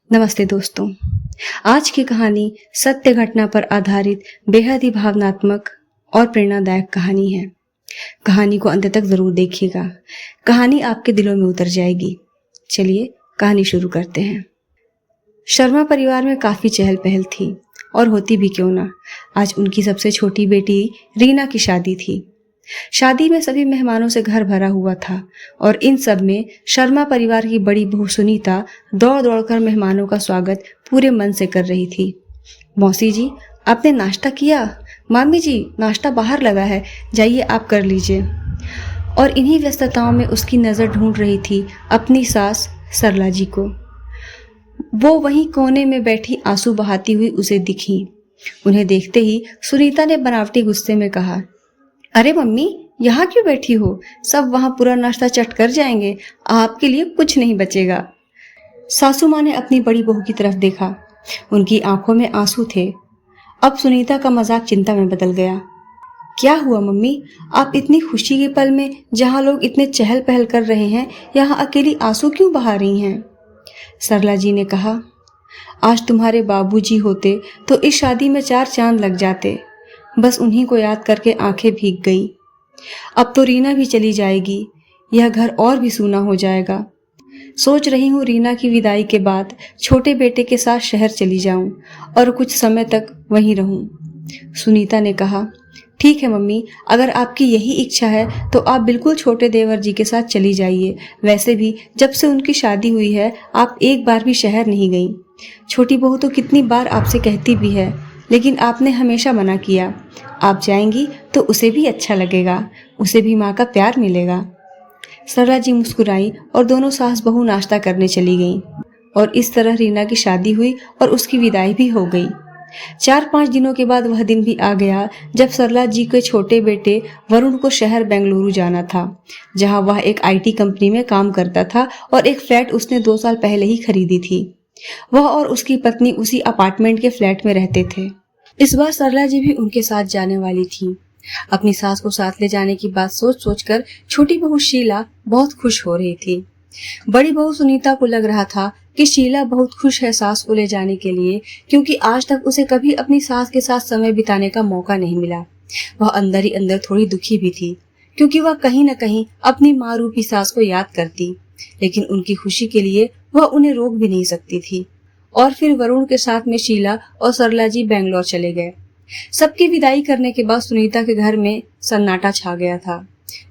नमस्ते दोस्तों। आज की कहानी सत्य घटना पर आधारित बेहद ही भावनात्मक और प्रेरणादायक कहानी है। कहानी को अंत तक जरूर देखिएगा। कहानी आपके दिलों में उतर जाएगी। चलिए कहानी शुरू करते हैं। शर्मा परिवार में काफी चहल पहल थी और होती भी क्यों ना। आज उनकी सबसे छोटी बेटी रीना की शादी थी। शादी में सभी मेहमानों से घर भरा हुआ था और इन सब में शर्मा परिवार की बड़ी बहू सुनीता दौड़ दौड़कर मेहमानों का स्वागत पूरे मन से कर रही थी। मौसी जी, आपने नाश्ता किया? मामी जी, नाश्ता बाहर लगा है, जाइए आप कर लीजिए। और इन्हीं व्यस्तताओं में उसकी नज़र ढूंढ रही थी अपनी सास सरला जी को। वो वहीं कोने में बैठी आंसू बहाती हुई उसे दिखी। उन्हें देखते ही सुनीता ने बनावटी गुस्से में कहा, अरे मम्मी, यहाँ क्यों बैठी हो? सब वहाँ पूरा नाश्ता चट कर जाएंगे, आपके लिए कुछ नहीं बचेगा। सासू माँ ने अपनी बड़ी बहू की तरफ देखा। उनकी आंखों में आंसू थे। अब सुनीता का मजाक चिंता में बदल गया। क्या हुआ मम्मी? आप इतनी खुशी के पल में, जहाँ लोग इतने चहल पहल कर रहे हैं, यहाँ अकेली आंसू क्यों बहा रही हैं? सरला जी ने कहा, आज तुम्हारे बाबूजी होते तो इस शादी में 4 चांद लग जाते। बस उन्हीं को याद करके आंखें भीग गई। अब तो रीना भी चली जाएगी, यह घर और भी सूना हो जाएगा। सोच रही हूँ रीना की विदाई के बाद छोटे बेटे के साथ शहर चली जाऊं और कुछ समय तक वहीं रहूं। सुनीता ने कहा, ठीक है मम्मी, अगर आपकी यही इच्छा है तो आप बिल्कुल छोटे देवर जी के साथ चली जाइए। वैसे भी जब से उनकी शादी हुई है आप एक बार भी शहर नहीं गई। छोटी बहू तो कितनी बार आपसे कहती भी है, लेकिन आपने हमेशा मना किया। आप जाएंगी तो उसे भी अच्छा लगेगा, उसे भी माँ का प्यार मिलेगा। सरला जी मुस्कुराई और दोनों सास बहू नाश्ता करने चली गईं और इस तरह रीना की शादी हुई और उसकी विदाई भी हो गई। 4-5 दिनों के बाद वह दिन भी आ गया जब सरला जी के छोटे बेटे वरुण को शहर बेंगलुरु जाना था, जहां वह एक IT कंपनी में काम करता था और एक फ्लैट उसने 2 साल पहले ही खरीदी थी। वह और उसकी पत्नी उसी अपार्टमेंट के फ्लैट में रहते थे। इस बार सरला जी भी उनके साथ जाने वाली थी। अपनी सास को साथ ले जाने की बात सोच सोचकर छोटी बहू शीला बहुत खुश हो रही थी। बड़ी बहू सुनीता को लग रहा था कि शीला बहुत खुश है सास को ले जाने के लिए, क्योंकि आज तक उसे कभी अपनी सास के साथ समय बिताने का मौका नहीं मिला। वह अंदर ही अंदर थोड़ी दुखी भी थी, क्योंकि वह कहीं न कहीं अपनी माँ रूपी सास को याद करती, लेकिन उनकी खुशी के लिए वह उन्हें रोक भी नहीं सकती थी। और फिर वरुण के साथ में शीला और सरला जी बेंगलोर चले गए। सबकी विदाई करने के बाद सुनीता के घर में सन्नाटा छा गया था।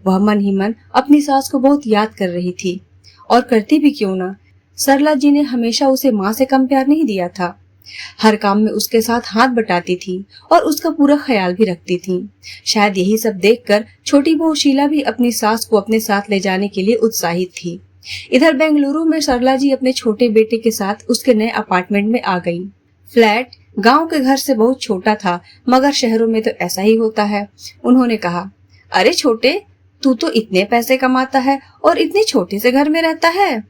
वह मन ही मन अपनी सास को बहुत याद कर रही थी, और करती भी क्यों ना। सरला जी ने हमेशा उसे माँ से कम प्यार नहीं दिया था। हर काम में उसके साथ हाथ बटाती थी और उसका पूरा ख्याल भी रखती थी। शायद यही सब देखकर छोटी बहू शीला भी अपनी सास को अपने साथ ले जाने के लिए उत्साहित थी। इधर बेंगलुरु में सरला जी अपने छोटे बेटे के साथ उसके नए अपार्टमेंट में आ गई। फ्लैट गांव के घर से बहुत छोटा था, मगर शहरों में तो ऐसा ही होता है। उन्होंने कहा, अरे छोटे, तू तो इतने पैसे कमाता है और इतने छोटे से घर में रहता है।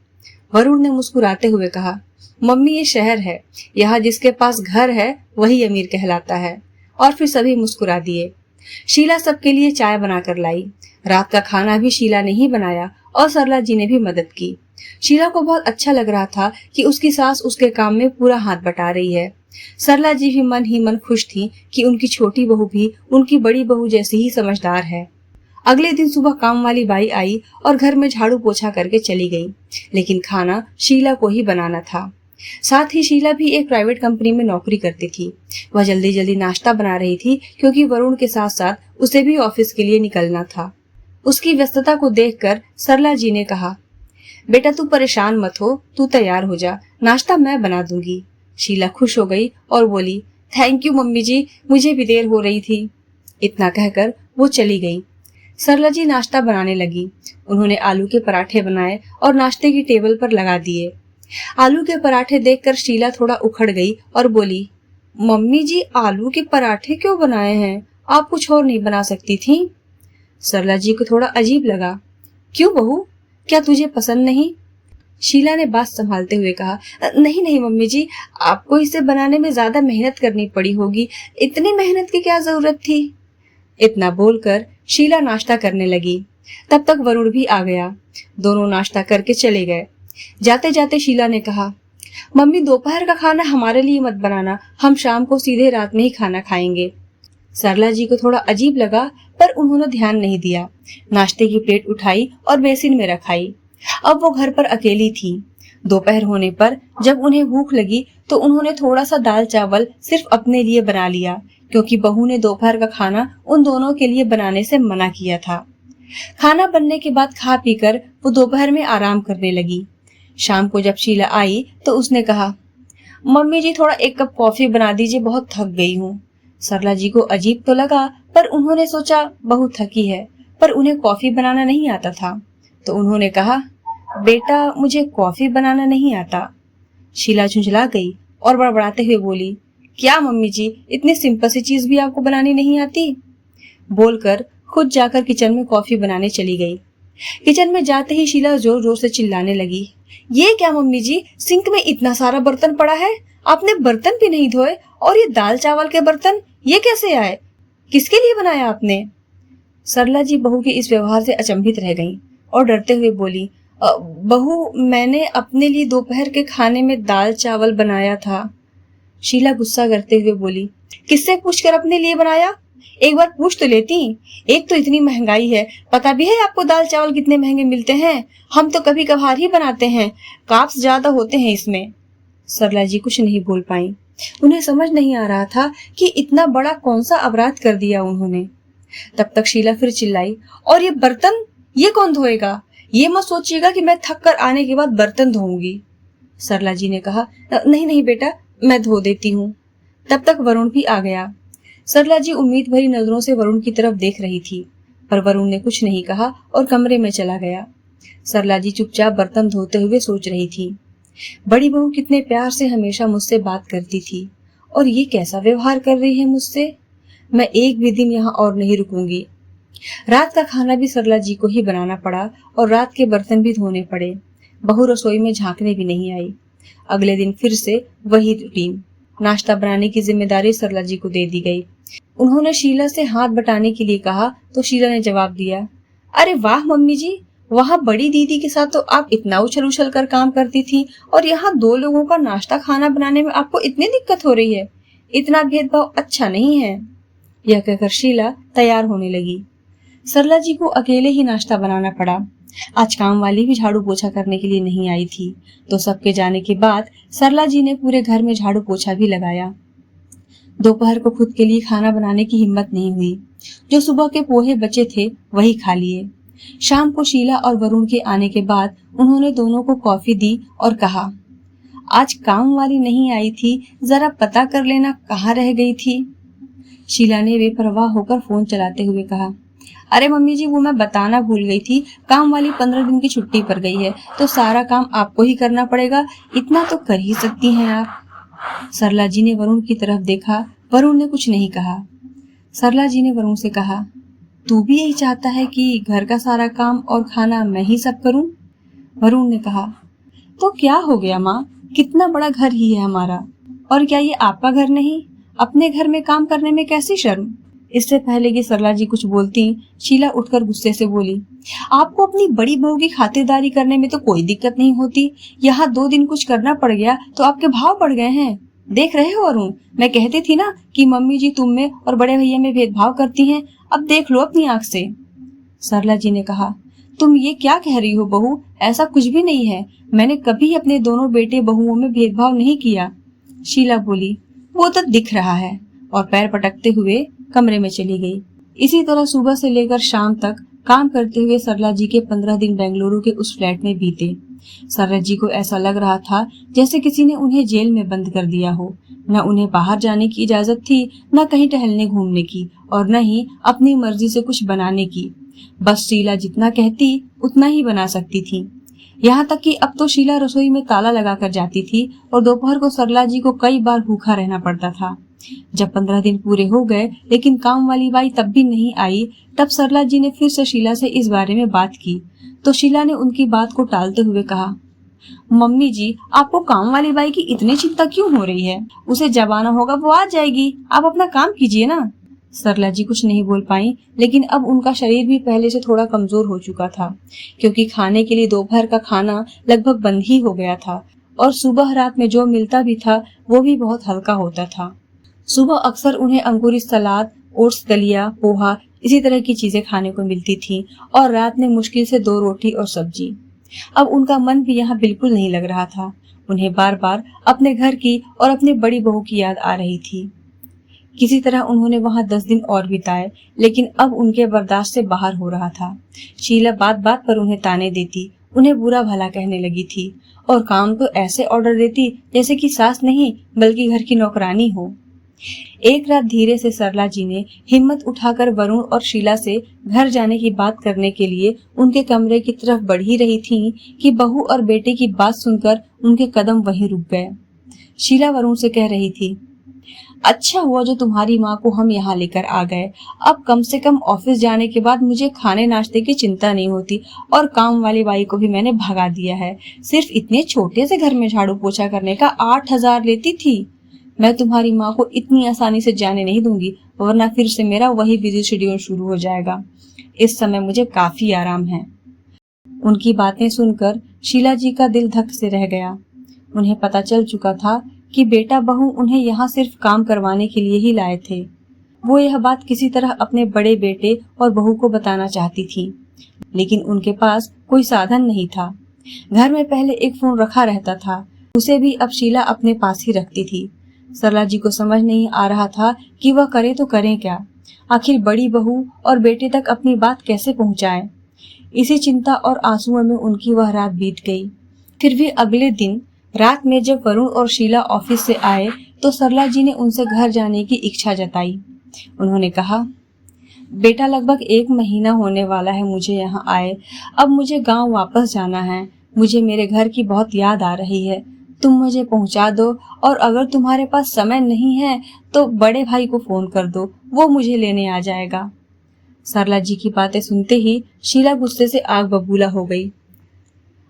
वरुण ने मुस्कुराते हुए कहा, मम्मी ये शहर है, यहाँ जिसके पास घर है वही अमीर कहलाता है। और फिर सभी मुस्कुरा दिए। शीला सबके लिए चाय बनाकर लाई। रात का खाना भी शीला ने ही बनाया और सरला जी ने भी मदद की। शीला को बहुत अच्छा लग रहा था कि उसकी सास उसके काम में पूरा हाथ बटा रही है। सरला जी भी मन ही मन खुश थी कि उनकी छोटी बहू भी उनकी बड़ी बहू जैसी ही समझदार है। अगले दिन सुबह काम वाली बाई आई और घर में झाड़ू पोछा करके चली गई, लेकिन खाना शीला को ही बनाना था। साथ ही शीला भी एक प्राइवेट कंपनी में नौकरी करती थी। वह जल्दी जल्दी नाश्ता बना रही थी, क्योंकि वरुण के साथ साथ उसे भी ऑफिस के लिए निकलना था। उसकी व्यस्तता को देखकर सरला जी ने कहा, बेटा तू परेशान मत हो, तू तैयार हो जा, नाश्ता मैं बना दूंगी। शीला खुश हो गई और बोली, थैंक यू मम्मी जी, मुझे भी देर हो रही थी। इतना कहकर वो चली गई। सरला जी नाश्ता बनाने लगी। उन्होंने आलू के पराठे बनाए और नाश्ते की टेबल पर लगा दिए। आलू के पराठे देखकर शीला थोड़ा उखड़ गई और बोली, मम्मी जी आलू के पराठे क्यों बनाए हैं? आप कुछ और नहीं बना सकती थी? सरला जी को थोड़ा अजीब लगा। क्यों बहू, क्या तुझे पसंद नहीं? शीला ने बात संभालते हुए कहा, नहीं नहीं मम्मी जी, आपको इसे बनाने में ज्यादा मेहनत करनी पड़ी होगी, इतनी मेहनत की क्या जरूरत थी? इतना बोलकर शीला नाश्ता करने लगी। तब तक वरुण भी आ गया। दोनों नाश्ता करके चले गए। जाते जाते शीला ने कहा, मम्मी दोपहर का खाना हमारे लिए मत बनाना, हम शाम को सीधे रात में ही खाना खाएंगे। सरला जी को थोड़ा अजीब लगा, पर उन्होंने ध्यान नहीं दिया। नाश्ते की प्लेट उठाई और बेसिन में रखाई। अब वो घर पर अकेली थी। दोपहर होने पर जब उन्हें भूख लगी तो उन्होंने थोड़ा सा दाल चावल सिर्फ अपने लिए बना लिया, क्योंकि बहू ने दोपहर का खाना उन दोनों के लिए बनाने से मना किया था। खाना बनने के बाद खा पीकर वो दोपहर में आराम करने लगी। शाम को जब शीला आई तो उसने कहा, मम्मी जी थोड़ा 1 कप कॉफी बना दीजिए, बहुत थक गई हूँ। सरला जी को अजीब तो लगा, पर उन्होंने सोचा बहुत थकी है, पर उन्हें कॉफी बनाना नहीं आता था, तो उन्होंने कहा, बेटा मुझे कॉफी बनाना नहीं आता। शीला झुंझला गई और बड़बड़ाते हुए बोली, क्या मम्मी जी, इतनी सिंपल सी चीज भी आपको बनानी नहीं आती? बोलकर खुद जाकर किचन में कॉफी बनाने चली गई। किचन में जाते ही शीला जोर जोर से चिल्लाने लगी, ये क्या मम्मी जी, सिंक में इतना सारा बर्तन पड़ा है, आपने बर्तन भी नहीं धोए, और ये दाल चावल के बर्तन ये कैसे आए, किसके लिए बनाया आपने? सरला जी बहू के इस व्यवहार से अचंभित रह गईं और डरते हुए बोली, बहू मैंने अपने लिए दोपहर के खाने में दाल चावल बनाया था। शीला गुस्सा करते हुए बोली, किससे पूछकर अपने लिए बनाया? एक बार पूछ तो लेती। एक तो इतनी महंगाई है, पता भी है आपको दाल चावल कितने महंगे मिलते हैं? हम तो कभी कभार ही बनाते हैं, कार्ब्स ज्यादा होते हैं इसमें। सरला जी कुछ नहीं बोल पाई। उन्हें समझ नहीं आ रहा था कि इतना बड़ा कौन सा अपराध कर दिया उन्होंने। तब तक शीला फिर चिल्लाई, और ये बर्तन ये कौन धोएगा? ये मत सोचिएगा कि मैं थक कर आने के बाद बर्तन धोऊंगी। सरला जी ने कहा, नहीं नहीं बेटा, मैं धो देती हूँ। तब तक वरुण भी आ गया। सरला जी उम्मीद भरी नजरों से वरुण की तरफ देख रही थी, पर वरुण ने कुछ नहीं कहा और कमरे में चला गया। सरला जी चुपचाप बर्तन धोते हुए सोच रही थी, बड़ी बहू कितने प्यार से हमेशा मुझसे बात करती थी, और ये कैसा व्यवहार कर रही है मुझसे। मैं एक भी दिन यहाँ और नहीं रुकूंगी। रात का खाना भी सरला जी को ही बनाना पड़ा और रात के बर्तन भी धोने पड़े। बहू रसोई में झांकने भी नहीं आई। अगले दिन फिर से वही रूटीन। नाश्ता बनाने की जिम्मेदारी सरला जी को दे दी गई। उन्होंने शीला से हाथ बटाने के लिए कहा तो शीला ने जवाब दिया, अरे वाह मम्मी जी, वहाँ बड़ी दीदी के साथ तो आप इतना उछल उछल कर काम करती थी, और यहाँ 2 लोगों का नाश्ता खाना बनाने में आपको इतनी दिक्कत हो रही है। इतना भेदभाव अच्छा नहीं है। यह कहकर शीला तैयार होने लगी। सरला जी को अकेले ही नाश्ता बनाना पड़ा। आज काम वाली भी झाड़ू पोछा करने के लिए नहीं आई थी, तो सबके जाने के बाद सरला जी ने पूरे घर में झाड़ू पोछा भी लगाया। दोपहर को खुद के लिए खाना बनाने की हिम्मत नहीं हुई। जो सुबह के पोहे बचे थे वही खा लिए। शाम को शीला और वरुण के आने के बाद उन्होंने दोनों को कॉफी दी और कहा, आज काम वाली नहीं आई थी, जरा पता कर लेना कहाँ रह गई थी। शीला ने बेपरवाह होकर फोन चलाते हुए कहा, अरे मम्मी जी, वो मैं बताना भूल गई थी, काम वाली 15 दिन की छुट्टी पर गई है, तो सारा काम आपको ही करना पड़ेगा, इतना तो कर ही सकती हैं आप। सरला जी ने वरुण की तरफ देखा। वरुण ने कुछ नहीं कहा। सरला जी ने वरुण से कहा, तू भी यही चाहता है कि घर का सारा काम और खाना मैं ही सब करूं? वरुण ने कहा, तो क्या हो गया माँ, कितना बड़ा घर ही है हमारा, और क्या ये आपका घर नहीं? अपने घर में काम करने में कैसी शर्म। इससे पहले कि सरला जी कुछ बोलती, शीला उठकर गुस्से से बोली, आपको अपनी बड़ी बहू की खातिरदारी करने में तो कोई दिक्कत नहीं होती, यहाँ 2 दिन कुछ करना पड़ गया तो आपके भाव बढ़ गए हैं। देख रहे हो अरुण, मैं कहती थी ना कि मम्मी जी तुम में और बड़े भैया में भेदभाव करती हैं, अब देख लो अपनी आंख से। सरला जी ने कहा, तुम ये क्या कह रही हो बहू, ऐसा कुछ भी नहीं है, मैंने कभी अपने दोनों बेटे बहुओं में भेदभाव नहीं किया। शीला बोली, वो तो दिख रहा है, और पैर पटकते हुए कमरे में चली गई। इसी तरह सुबह से लेकर शाम तक काम करते हुए सरला जी के 15 दिन बेंगलुरु के उस फ्लैट में बीते। सरला जी को ऐसा लग रहा था जैसे किसी ने उन्हें जेल में बंद कर दिया हो। न उन्हें बाहर जाने की इजाजत थी, न कहीं टहलने घूमने की, और न ही अपनी मर्जी से कुछ बनाने की। बस शीला जितना कहती उतना ही बना सकती थी। यहाँ तक कि अब तो शीला रसोई में ताला लगाकर जाती थी और दोपहर को सरला जी को कई बार भूखा रहना पड़ता था। जब 15 दिन पूरे हो गए लेकिन काम वाली बाई तब भी नहीं आई, तब सरला जी ने फिर से शीला से इस बारे में बात की, तो शीला ने उनकी बात को टालते हुए कहा, मम्मी जी, आपको काम वाली बाई की इतनी चिंता क्यों हो रही है? उसे जब आना होगा वो आ जाएगी, आप अपना काम कीजिए ना। सरला जी कुछ नहीं बोल पाई, लेकिन अब उनका शरीर भी पहले से थोड़ा कमजोर हो चुका था, क्योंकि खाने के लिए दोपहर का खाना लगभग बंद ही हो गया था और सुबह रात में जो मिलता भी था वो भी बहुत हल्का होता था। सुबह अक्सर उन्हें अंकुरित सलाद, ओट्स, दलिया, पोहा इसी तरह की चीजें खाने को मिलती थी और रात में मुश्किल से 2 रोटी और सब्जी। अब उनका मन भी यहाँ बिल्कुल नहीं लग रहा था। उन्हें बार बार अपने घर की और अपनी बड़ी बहू की याद आ रही थी। किसी तरह उन्होंने वहां 10 दिन और बिताए, लेकिन अब उनके बर्दाश्त से बाहर हो रहा था। शीला बात बात पर उन्हें ताने देती, उन्हें बुरा भला कहने लगी थी और काम तो ऐसे ऑर्डर देती जैसे कि सास नहीं बल्कि घर की नौकरानी हो। एक रात धीरे से सरला जी ने हिम्मत उठाकर वरुण और शीला से घर जाने की बात करने के लिए उनके कमरे की तरफ बढ़ ही रही थीं कि बहू और बेटे की बात सुनकर उनके कदम वहीं रुक गए। शीला वरुण से कह रही थी, अच्छा हुआ जो तुम्हारी माँ को हम यहाँ लेकर आ गए। अब कम से कम ऑफिस जाने के बाद मुझे खाने नाश्ते की चिंता नहीं होती और काम वाली बाई को भी मैंने भगा दिया है। सिर्फ इतने छोटे से घर में झाड़ू पोछा करने का 8,000 लेती थी। मैं तुम्हारी माँ को इतनी आसानी से जाने नहीं दूंगी, वरना फिर से मेरा वही बिजी शेड्यूल शुरू हो जाएगा। इस समय मुझे काफी आराम है। उनकी बातें सुनकर शीला जी का दिल धक से रह गया। उन्हें पता चल चुका था कि बेटा बहू उन्हें यहाँ सिर्फ काम करवाने के लिए ही लाए थे। वो यह बात किसी तरह अपने बड़े बेटे और बहू को बताना चाहती थी, लेकिन उनके पास कोई साधन नहीं था। घर में पहले एक फोन रखा रहता था, उसे भी अब शीला अपने पास ही रखती थी। सरला जी को समझ नहीं आ रहा था कि वह करे तो करें क्या। आखिर बड़ी बहू और बेटे तक अपनी बात कैसे पहुंचाए। इसी चिंता और आंसुओं में उनकी वह रात बीत गई। फिर भी अगले दिन रात में जब वरुण और शीला ऑफिस से आए तो सरला जी ने उनसे घर जाने की इच्छा जताई। उन्होंने कहा, बेटा लगभग 1 महीना होने वाला है मुझे यहाँ आए। अब मुझे गांव वापस जाना है। मुझे मेरे घर की बहुत याद आ रही है। तुम मुझे पहुंचा दो और अगर तुम्हारे पास समय नहीं है तो बड़े भाई को फोन कर दो, वो मुझे लेने आ जाएगा। सरला जी की बातें सुनते ही शीला गुस्से से आग बबूला हो गई।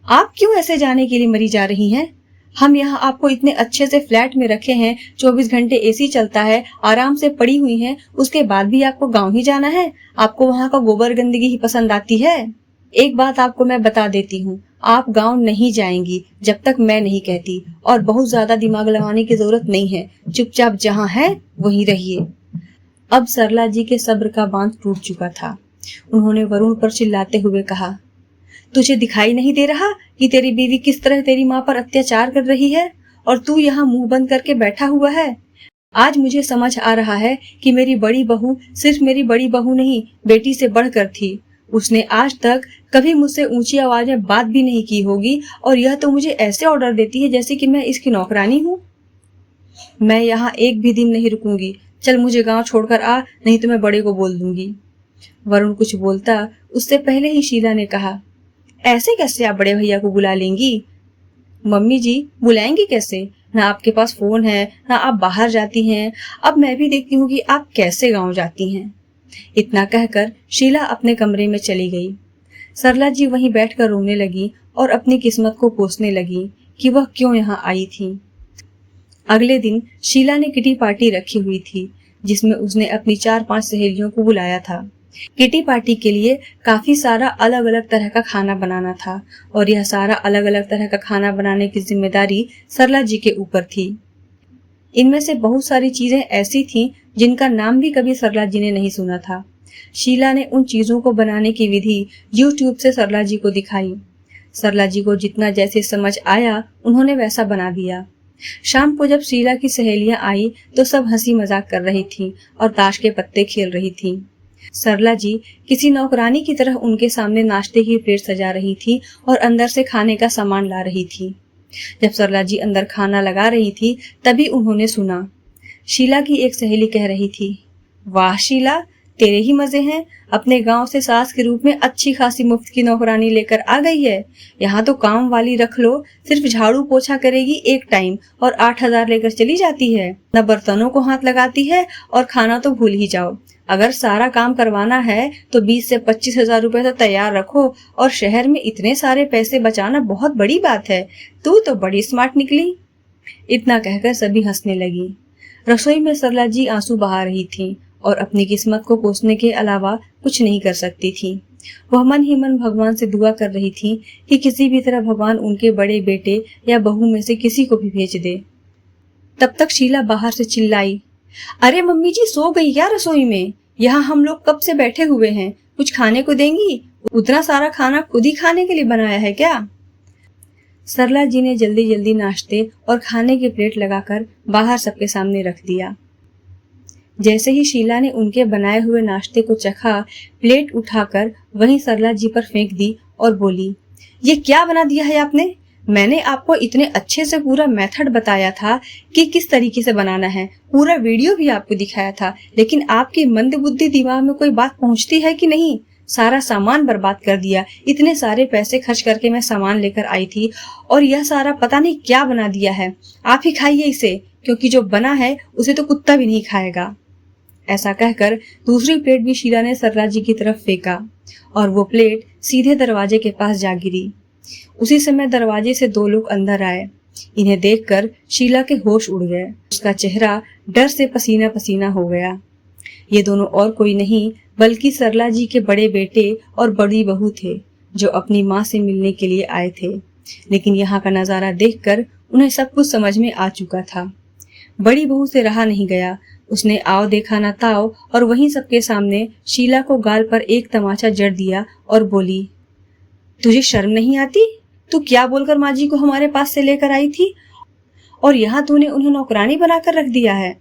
आप क्यों ऐसे जाने के लिए मरी जा रही हैं? हम यहाँ आपको इतने अच्छे से फ्लैट में रखे हैं, 24 घंटे एसी चलता है, आराम से पड़ी हुई हैं, उसके बाद भी आपको गांव ही जाना है? आपको वहाँ का गोबर गंदगी ही पसंद आती है? एक बात आपको मैं बता देती हूँ, आप गांव नहीं जाएंगी जब तक मैं नहीं कहती, और बहुत ज्यादा दिमाग लगाने की जरूरत नहीं है। चुपचाप जहाँ है वहीं रहिए। अब सरला जी के सब्र का बांध टूट चुका था। उन्होंने वरुण पर चिल्लाते हुए कहा, तुझे दिखाई नहीं दे रहा कि तेरी बीवी किस तरह तेरी माँ पर अत्याचार कर रही है और तू यहाँ मुंह बंद करके बैठा हुआ है? आज मुझे समझ आ रहा है कि मेरी बड़ी बहू सिर्फ मेरी बड़ी बहू नहीं, बेटी से बढ़कर थी। उसने आज तक कभी मुझसे ऊंची आवाज में बात भी नहीं की होगी और यह तो मुझे ऐसे ऑर्डर देती है जैसे कि मैं इसकी नौकरानी हूँ। मैं यहाँ एक भी दिन नहीं रुकूंगी। चल मुझे गांव छोड़कर आ, नहीं तो मैं बड़े को बोल दूंगी। वरुण कुछ बोलता उससे पहले ही शीला ने कहा, ऐसे कैसे आप बड़े भैया को बुला लेंगी? मम्मी जी, बुलाएंगी कैसे? ना आपके पास फोन है, ना आप बाहर जाती हैं। अब मैं भी देखती हूँ कि आप कैसे गांव जाती हैं। इतना कहकर शीला अपने कमरे में चली गई। सरला जी वहीं बैठकर रोने लगी और अपनी किस्मत को कोसने लगी कि वह क्यों यहाँ आई थी। अगले दिन शीला ने किटी पार्टी रखी हुई थी, जिसमें उसने अपनी 4-5 सहेलियों को बुलाया था। किटी पार्टी के लिए काफी सारा अलग अलग तरह का खाना बनाना था और यह सारा अलग अलग तरह का खाना बनाने की जिम्मेदारी सरला जी के ऊपर थी। इनमें से बहुत सारी चीजें ऐसी थीं जिनका नाम भी कभी सरला जी ने नहीं सुना था। शीला ने उन चीजों को बनाने की विधि YouTube से सरला जी को दिखाई। सरला जी को जितना जैसे समझ आया उन्होंने वैसा बना दिया। शाम को जब शीला की सहेलियां आई तो सब हंसी मजाक कर रही थीं और ताश के पत्ते खेल रही थीं। सरला जी किसी नौकरानी की तरह उनके सामने नाश्ते की प्लेट सजा रही थी और अंदर से खाने का सामान ला रही थी। जब सरला जी अंदर खाना लगा रही थी तभी उन्होंने सुना शीला की एक सहेली कह रही थी, वाह शीला, तेरे ही मजे हैं। अपने गांव से सास के रूप में अच्छी खासी मुफ्त की नौकरानी लेकर आ गई है। यहाँ तो काम वाली रख लो, सिर्फ झाड़ू पोछा करेगी एक टाइम और 8,000 लेकर चली जाती है। न बर्तनों को हाथ लगाती है और खाना तो भूल ही जाओ। अगर सारा काम करवाना है तो 20 से 25,000 रुपए तो तैयार रखो और शहर में इतने सारे पैसे बचाना बहुत बड़ी बात है। तू तो बड़ी स्मार्ट निकली। इतना कहकर सभी हंसने लगी। रसोई में सरला जी आंसू बहा रही थी और अपनी किस्मत को कोसने के अलावा कुछ नहीं कर सकती थी। वह मन ही मन भगवान से दुआ कर रही थी कि किसी भी तरह भगवान उनके बड़े बेटे या बहू में से किसी को भी भेज दे। तब तक शीला बाहर से चिल्लाई, अरे मम्मी जी सो गई क्या रसोई में? यहाँ हम लोग कब से बैठे हुए हैं, कुछ खाने को देंगी? उतना सारा खाना खुद ही खाने के लिए बनाया है क्या? सरला जी ने जल्दी जल्दी नाश्ते और खाने की प्लेट लगाकर बाहर सबके सामने रख दिया। जैसे ही शीला ने उनके बनाए हुए नाश्ते को चखा, प्लेट उठाकर वहीं सरला जी पर फेंक दी और बोली, ये क्या बना दिया है आपने? मैंने आपको इतने अच्छे से पूरा मेथड बताया था कि किस तरीके से बनाना है, पूरा वीडियो भी आपको दिखाया था, लेकिन आपकी मंदबुद्धि दिमाग में कोई बात पहुंचती है कि नहीं? सारा सामान बर्बाद कर दिया। इतने सारे पैसे खर्च करके मैं सामान लेकर आई थी और यह सारा पता नहीं क्या बना दिया है। आप ही खाइए इसे, क्योंकि जो बना है उसे तो कुत्ता भी नहीं खाएगा। ऐसा कहकर दूसरी प्लेट भी शीला ने सरला जी की तरफ फेंका और वो प्लेट सीधे दरवाजे के पास जा गिरी। उसी समय दरवाजे से दो लोग अंदर आए। इन्हें देखकर शीला के होश उड़ गए। उसका चेहरा डर से पसीना पसीना हो गया। ये दोनों और कोई नहीं बल्कि सरला जी के बड़े बेटे और बड़ी बहू थे, जो अपनी माँ से मिलने के लिए आए थे। लेकिन यहाँ का नजारा देखकर उन्हें सब कुछ समझ में आ चुका था। बड़ी बहू से रहा नहीं गया। उसने आओ देखा ना ताओ और वहीं सबके सामने शीला को गाल पर एक तमाचा जड़ दिया और बोली, तुझे शर्म नहीं आती? तू क्या बोलकर माँ जी को हमारे पास से लेकर आई थी और यहाँ तूने उन्हें नौकरानी बनाकर रख दिया है।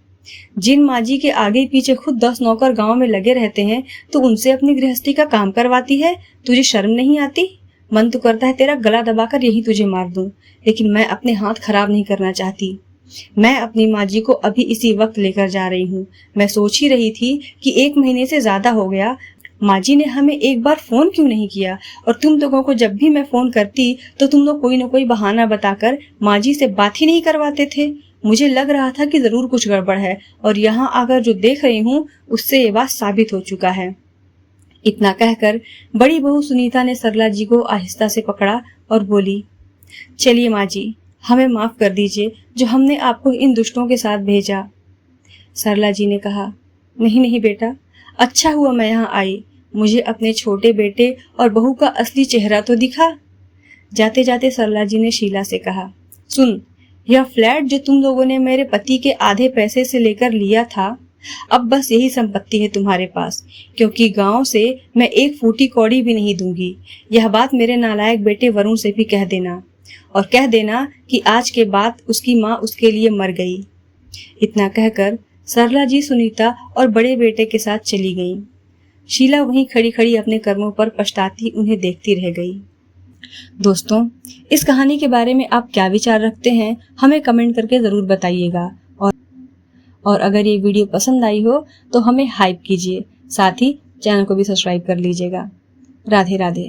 जिन माँ जी के आगे पीछे खुद 10 नौकर गांव में लगे रहते हैं तो उनसे अपनी गृहस्थी का काम करवाती है। तुझे शर्म नहीं आती? मन तो करता है तेरा गला दबाकर यही तुझे मार दूं, लेकिन मैं अपने हाथ खराब नहीं करना चाहती। मैं अपनी माँ जी को अभी इसी वक्त लेकर जा रही हूँ। मैं सोच ही रही थी कि 1 महीने से ज्यादा हो गया, माँ जी ने हमें एक बार फोन क्यों नहीं किया, और तुम लोगों को जब भी मैं फोन करती तो तुम लोग कोई न कोई बहाना बताकर माँ जी से बात ही नहीं करवाते थे। मुझे लग रहा था कि जरूर कुछ गड़बड़ है और यहाँ आकर जो देख रही हूँ उससे ये बात साबित हो चुका है। इतना कहकर बड़ी बहू सुनीता ने सरला जी को आहिस्ता से पकड़ा और बोली, चलिए माँ जी, हमें माफ कर दीजिए जो हमने आपको इन दुष्टों के साथ भेजा। सरला जी ने कहा, नहीं नहीं बेटा, अच्छा हुआ मैं यहाँ आई। मुझे अपने छोटे बेटे और बहू का असली चेहरा तो दिखा। जाते जाते सरला जी ने शीला से कहा, सुन, यह फ्लैट जो तुम लोगों ने मेरे पति के आधे पैसे से लेकर लिया था, अब बस यही संपत्ति है तुम्हारे पास, क्योंकि गांव से मैं 1 फूटी कौड़ी भी नहीं दूंगी। यह बात मेरे नालायक बेटे वरुण से भी कह देना और कह देना कि आज के बाद उसकी माँ उसके लिए मर गई। इतना कहकर सरला जी सुनीता और बड़े बेटे के साथ चली गईं। शीला वहीं खड़ी खड़ी अपने कर्मों पर पछताती उन्हें देखती रह गई। दोस्तों, इस कहानी के बारे में आप क्या विचार रखते हैं, हमें कमेंट करके जरूर बताइएगा। और अगर ये वीडियो पसंद आई हो तो हमें हाइप कीजिए, साथ ही चैनल को भी सब्सक्राइब कर लीजिएगा। राधे राधे।